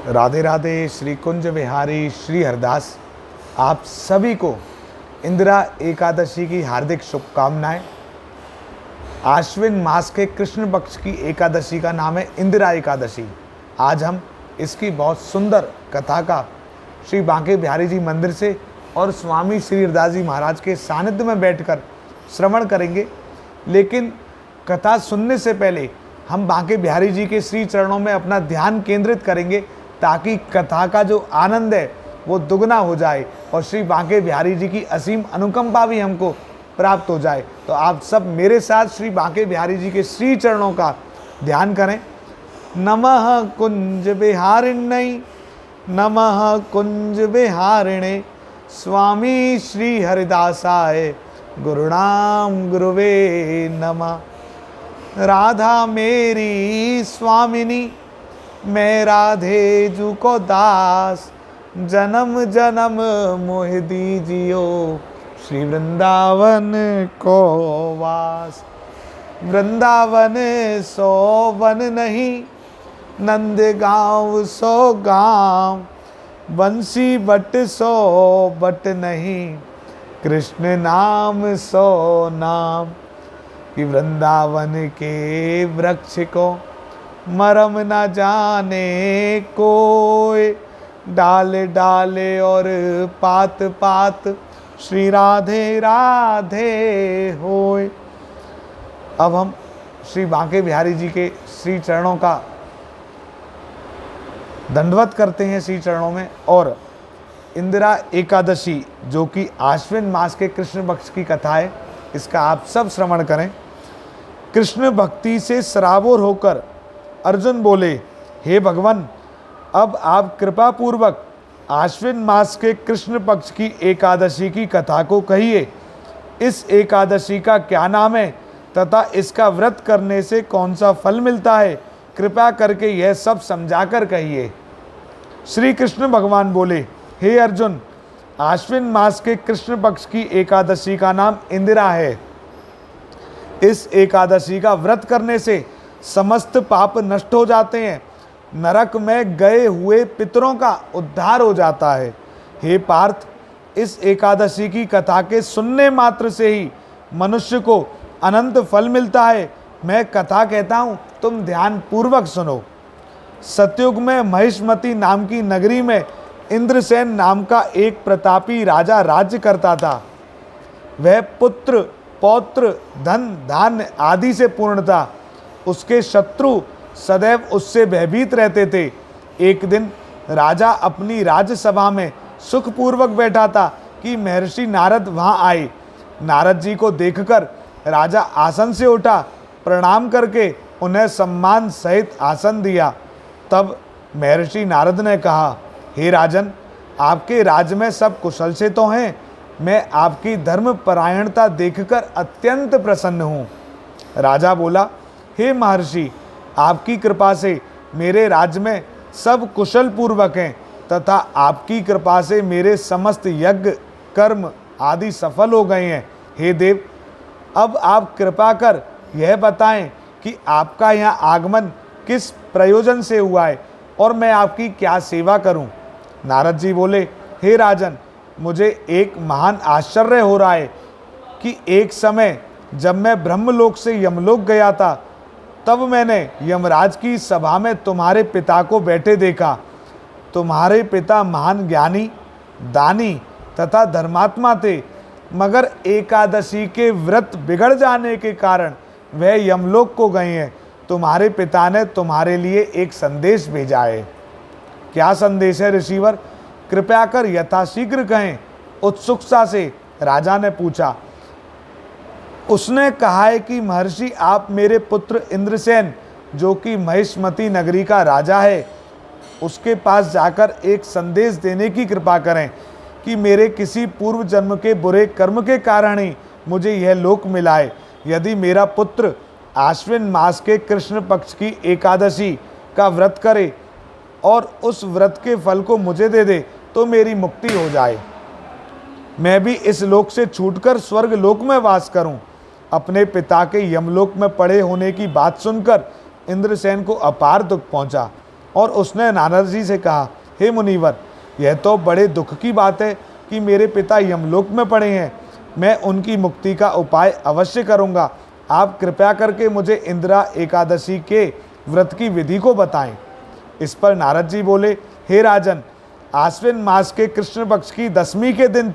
राधे राधे। श्री कुंज विहारी श्री हरदास आप सभी को इंदिरा एकादशी की हार्दिक शुभकामनाएं। आश्विन मास के कृष्ण पक्ष की एकादशी का नाम है इंदिरा एकादशी। आज हम इसकी बहुत सुंदर कथा का श्री बांके बिहारी जी मंदिर से और स्वामी श्री हरदास जी महाराज के सानिध्य में बैठकर श्रवण करेंगे। लेकिन कथा सुनने से पहले हम बांके बिहारी जी के श्री चरणों में अपना ध्यान केंद्रित करेंगे, ताकि कथा का जो आनंद है वो दुगना हो जाए और श्री बांके बिहारी जी की असीम अनुकंपा भी हमको प्राप्त हो जाए। तो आप सब मेरे साथ श्री बांके बिहारी जी के श्री चरणों का ध्यान करें। नमः कुंज बिहारिण्यै, नमः कुंज बिहारिणे, स्वामी श्री हरिदासाय गुरुणाम गुरुवे नमः। राधा मेरी स्वामिनी, मैं राधे जू को दास, जन्म जन्म मोह दीजियो, श्री वृंदावन को वास। वृंदावन सो वन नहीं, नंद गाँव सो गाँव, बंसी बट सो बट नहीं, कृष्ण नाम सो नाम। कि वृंदावन के वृक्ष को मरम न जाने कोई, डाल डाले और पात पात, श्री राधे राधे होय। अब हम श्री बांके बिहारी जी के श्री चरणों का दंडवत करते हैं श्री चरणों में। और इंदिरा एकादशी जो कि आश्विन मास के कृष्ण पक्ष की कथा है, इसका आप सब श्रवण करें। कृष्ण भक्ति से सराबोर होकर अर्जुन बोले, हे भगवान, अब आप कृपा पूर्वक आश्विन मास के कृष्ण पक्ष की एकादशी की कथा को कहिए। इस एकादशी का क्या नाम है तथा इसका व्रत करने से कौन सा फल मिलता है, कृपया करके यह सब समझाकर कहिए। श्री कृष्ण भगवान बोले, हे अर्जुन, आश्विन मास के कृष्ण पक्ष की एकादशी का नाम इंदिरा है। इस एकादशी का व्रत करने से समस्त पाप नष्ट हो जाते हैं, नरक में गए हुए पितरों का उद्धार हो जाता है। हे पार्थ, इस एकादशी की कथा के सुनने मात्र से ही मनुष्य को अनंत फल मिलता है। मैं कथा कहता हूँ, तुम ध्यान पूर्वक सुनो। सतयुग में महिष्मती नाम की नगरी में इंद्रसेन नाम का एक प्रतापी राजा राज्य करता था। वह पुत्र पौत्र धन धान्य आदि से पूर्ण था। उसके शत्रु सदैव उससे भयभीत रहते थे। एक दिन राजा अपनी राज्यसभा में सुखपूर्वक बैठा था कि महर्षि नारद वहां आए। नारद जी को देखकर राजा आसन से उठा, प्रणाम करके उन्हें सम्मान सहित आसन दिया। तब महर्षि नारद ने कहा, हे राजन, आपके राज्य में सब कुशल से तो हैं। मैं आपकी धर्म परायणता देखकर अत्यंत प्रसन्न हूँ। राजा बोला, हे महर्षि, आपकी कृपा से मेरे राज्य में सब कुशल पूर्वक हैं तथा आपकी कृपा से मेरे समस्त यज्ञ कर्म आदि सफल हो गए हैं। हे देव, अब आप कृपा कर यह बताएं कि आपका यहाँ आगमन किस प्रयोजन से हुआ है और मैं आपकी क्या सेवा करूं। नारद जी बोले, हे राजन, मुझे एक महान आश्चर्य हो रहा है कि एक समय जब मैं ब्रह्मलोक से यमलोक गया था, तब मैंने यमराज की सभा में तुम्हारे पिता को बैठे देखा। तुम्हारे पिता महान ज्ञानी, दानी तथा धर्मात्मा थे, मगर एकादशी के व्रत बिगड़ जाने के कारण वह यमलोक को गए हैं। तुम्हारे पिता ने तुम्हारे लिए एक संदेश भेजा है। क्या संदेश है ऋषिवर? कृपया कर यथाशीघ्र कहें, उत्सुकता से राजा ने पूछा। उसने कहा है कि महर्षि, आप मेरे पुत्र इंद्रसेन, जो कि महिष्मती नगरी का राजा है, उसके पास जाकर एक संदेश देने की कृपा करें कि मेरे किसी पूर्व जन्म के बुरे कर्म के कारण ही मुझे यह लोक मिला है। यदि मेरा पुत्र आश्विन मास के कृष्ण पक्ष की एकादशी का व्रत करे और उस व्रत के फल को मुझे दे दे तो मेरी मुक्ति हो जाए, मैं भी इस लोक से छूटकर स्वर्ग लोक में वास करूं। अपने पिता के यमलोक में पड़े होने की बात सुनकर इंद्रसेन को अपार दुख पहुंचा। और उसने नारद जी से कहा, हे मुनिवर, यह तो बड़े दुख की बात है कि मेरे पिता यमलोक में पड़े हैं। मैं उनकी मुक्ति का उपाय अवश्य करूँगा। आप कृपया करके मुझे इंदिरा एकादशी के व्रत की विधि को बताएं। इस पर नारद जी बोले, हे राजन, आश्विन मास के कृष्ण पक्ष की 10वीं के दिन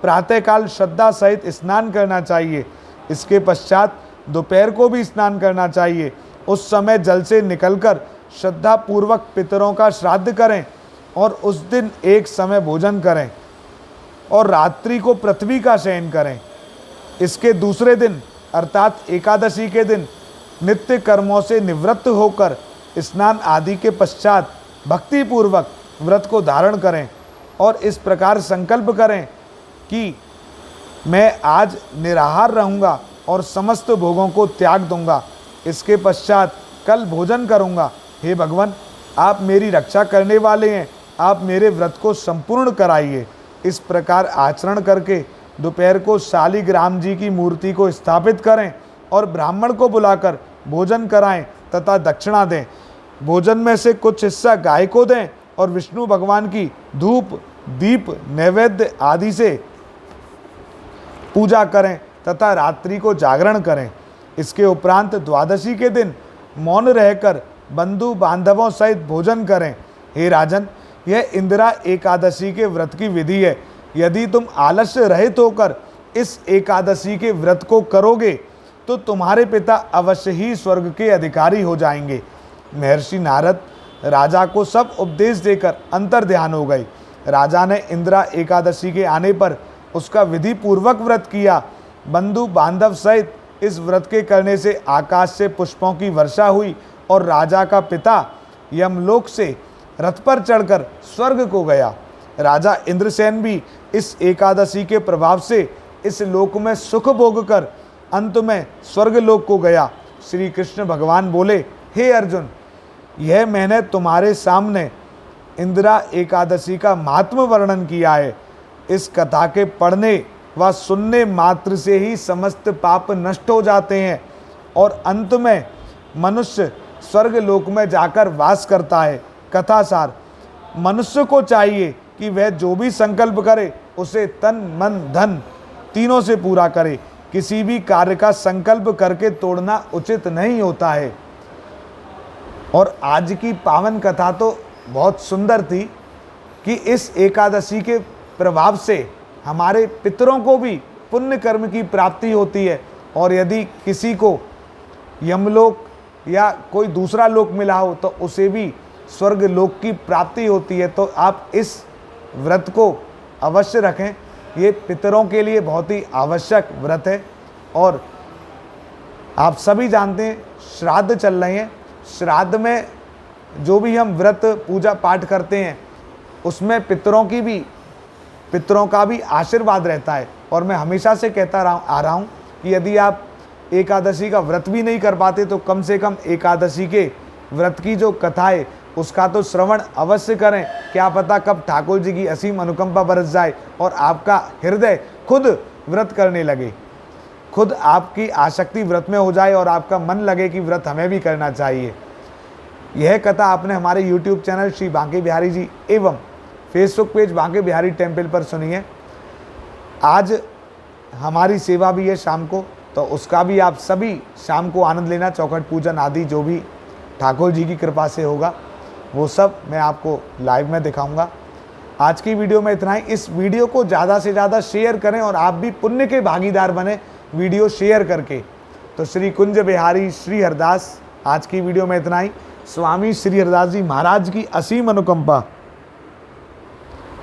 प्रातःकाल श्रद्धा सहित स्नान करना चाहिए। इसके पश्चात दोपहर को भी स्नान करना चाहिए। उस समय जल से निकलकर श्रद्धा पूर्वक पितरों का श्राद्ध करें और उस दिन एक समय भोजन करें और रात्रि को पृथ्वी का शयन करें। इसके दूसरे दिन अर्थात एकादशी के दिन नित्य कर्मों से निवृत्त होकर स्नान आदि के पश्चात भक्ति पूर्वक व्रत को धारण करें और इस प्रकार संकल्प करें कि मैं आज निराहार रहूँगा और समस्त भोगों को त्याग दूंगा। इसके पश्चात कल भोजन करूँगा। हे भगवान, आप मेरी रक्षा करने वाले हैं, आप मेरे व्रत को संपूर्ण कराइए। इस प्रकार आचरण करके दोपहर को शालिग्राम जी की मूर्ति को स्थापित करें और ब्राह्मण को बुलाकर भोजन कराएं तथा दक्षिणा दें। भोजन में से कुछ हिस्सा गाय को दें और विष्णु भगवान की धूप, दीप, नैवेद्य आदि से पूजा करें तथा रात्रि को जागरण करें। इसके उपरांत द्वादशी के दिन मौन रहकर बंधु बांधवों सहित भोजन करें। हे राजन, यह इंदिरा एकादशी के व्रत की विधि है। यदि तुम आलस्य रहित होकर इस एकादशी के व्रत को करोगे तो तुम्हारे पिता अवश्य ही स्वर्ग के अधिकारी हो जाएंगे। महर्षि नारद राजा को सब उपदेश देकर अंतर्ध्यान हो गए। राजा ने इंदिरा एकादशी के आने पर उसका विधि पूर्वक व्रत किया। बंधु बांधव सहित इस व्रत के करने से आकाश से पुष्पों की वर्षा हुई और राजा का पिता यमलोक से रथ पर चढ़कर स्वर्ग को गया। राजा इंद्रसेन भी इस एकादशी के प्रभाव से इस लोक में सुख भोग कर अंत में स्वर्ग लोक को गया। श्री कृष्ण भगवान बोले, हे अर्जुन, यह मैंने तुम्हारे सामने इंदिरा एकादशी का महात्म वर्णन किया है। इस कथा के पढ़ने व सुनने मात्र से ही समस्त पाप नष्ट हो जाते हैं और अंत में मनुष्य स्वर्ग लोक में जाकर वास करता है। कथा सार, मनुष्य को चाहिए कि वह जो भी संकल्प करे उसे तन मन धन तीनों से पूरा करे। किसी भी कार्य का संकल्प करके तोड़ना उचित नहीं होता है। और आज की पावन कथा तो बहुत सुंदर थी कि इस एकादशी के प्रभाव से हमारे पितरों को भी पुण्य कर्म की प्राप्ति होती है और यदि किसी को यमलोक या कोई दूसरा लोक मिला हो तो उसे भी स्वर्ग लोक की प्राप्ति होती है। तो आप इस व्रत को अवश्य रखें। ये पितरों के लिए बहुत ही आवश्यक व्रत है। और आप सभी जानते हैं श्राद्ध चल रहे हैं। श्राद्ध में जो भी हम व्रत पूजा पाठ करते हैं उसमें पितरों का भी आशीर्वाद रहता है। और मैं हमेशा से कहता आ रहा हूँ कि यदि आप एकादशी का व्रत भी नहीं कर पाते तो कम से कम एकादशी के व्रत की जो कथा है उसका तो श्रवण अवश्य करें। क्या पता कब ठाकुर जी की असीम अनुकंपा बरस जाए और आपका हृदय खुद व्रत करने लगे, खुद आपकी आसक्ति व्रत में हो जाए और आपका मन लगे कि व्रत हमें भी करना चाहिए। यह कथा आपने हमारे YouTube चैनल श्री बांके बिहारी जी एवं Facebook page Banke Bihari temple पर सुनी है। आज हमारी सेवा भी है शाम को, तो उसका भी आप सभी शाम को आनंद लेना। चौखट पूजन आदि जो भी ठाकुर जी की कृपा से होगा वो सब मैं आपको लाइव में दिखाऊंगा। आज की वीडियो में इतना ही। इस वीडियो को ज़्यादा से ज़्यादा शेयर करें और आप भी पुण्य के भागीदार बने वीडियो शेयर करके। तो श्री कुंज बिहारी श्री हरदास, आज की वीडियो में इतना ही। स्वामी श्री हरदास जी महाराज की असीम अनुकंपा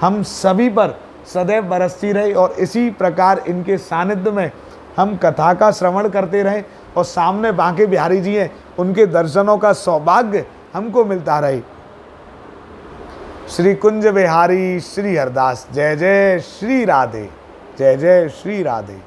हम सभी पर सदैव बरसती रहे और इसी प्रकार इनके सानिध्य में हम कथा का श्रवण करते रहें और सामने बांके बिहारी जी हैं, उनके दर्शनों का सौभाग्य हमको मिलता रहे। श्री कुंज बिहारी श्री हरदास। जय जय श्री राधे, जय जय श्री राधे।